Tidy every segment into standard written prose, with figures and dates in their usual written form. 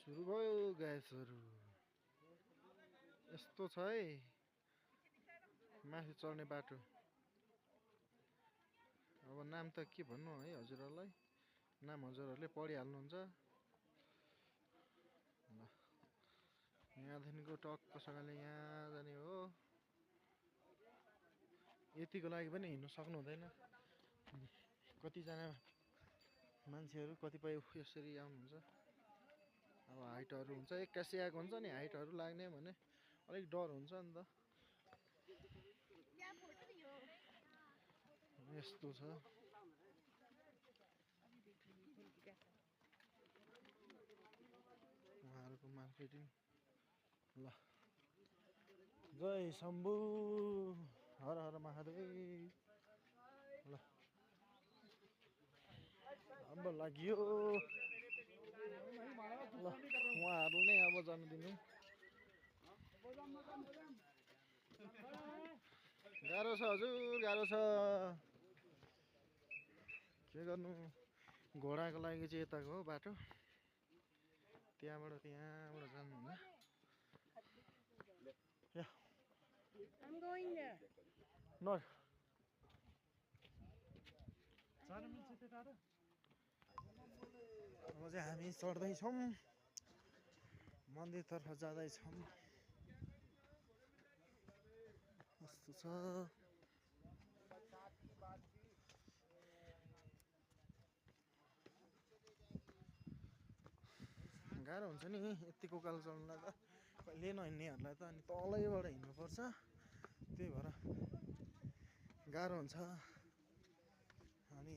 सुरु भयो ग्यासहरू यस्तो छ है माथि चढ्ने बाटो। अब नाम त के भन्नु है हजुरहरूलाई, नाम हजुरहरूले पढिहाल्नुहुन्छ। ल यहाँदेखिको टक्कसँगले यहाँ जाने हो। यतिको लागि पनि हिँड्नु सक्नु हुँदैन। कतिजना मान्छेहरू कतिपय यसरी आउनुहुन्छ। अब हाइटहरू हुन्छ, एक्कासी आएको हुन्छ नि, हाइटहरू लाग्ने भने अलिक डर हुन्छ नि त। यस्तो छ उहाँहरूको मार्केटिङ। ल जय शम्भु, हर हर महादेव। ल अब लाग्यो। ल उहाँहरू नै अब जानु दिनु। गाह्रो छ हजुर, गाह्रो छ। के गर्नु, घोडाको लागि चाहिँ यताको हो बाटो, त्यहाँबाट जानु हुँदैन। I'm going there. No. अब चाहिँ हामी चढ्दैछौँ, मन्दिरतर्फ जाँदैछौँ। कस्तो छ गाह्रो हुन्छ नि यतिको उकालो चढ्नुलाई त। कहिले नहिँड्नेहरूलाई त अनि तलैबाट हिँड्नुपर्छ, त्यही भएर गाह्रो हुन्छ। अनि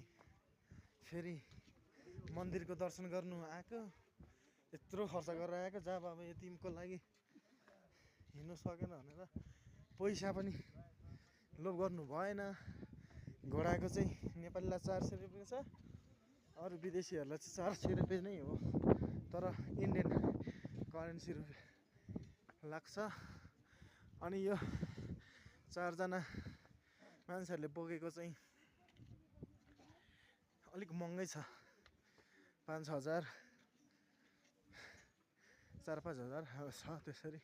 फेरि मन्दिरको दर्शन गर्नु आएको, यत्रो खर्च गरेर आएको, जब अब यतिको लागि हिँड्नु सकेन भनेर पैसा पनि लोभ गर्नु भएन। घोडाको चाहिँ नेपालीलाई 400 रुपियाँ छ, अरू विदेशीहरूलाई चाहिँ 400 रुपियाँ नै हो, तर इन्डियन करेन्सी रुपियाँ लाग्छ। अनि यो 4 जना मान्छेहरूले बोकेको चाहिँ अलिक महँगै छ, 5-6 हजार 4-5 हजार छ त्यसरी।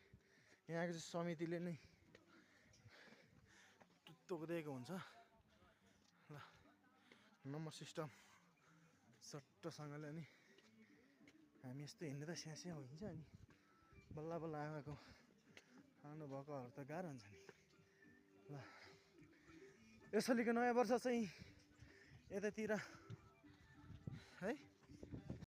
यहाँको चाहिँ समितिले नै तोकिदिएको हुन्छ। ल नम्बर सिस्टम सट्टसँगले। अनि हामी यस्तो हिँड्ने त स्यास्या हुन्छ नि, बल्ल बल्ल आएको आउनुभएकोहरू त गाह्रो हुन्छ नि। ल यसपालिको नयाँ वर्ष चाहिँ यतातिर है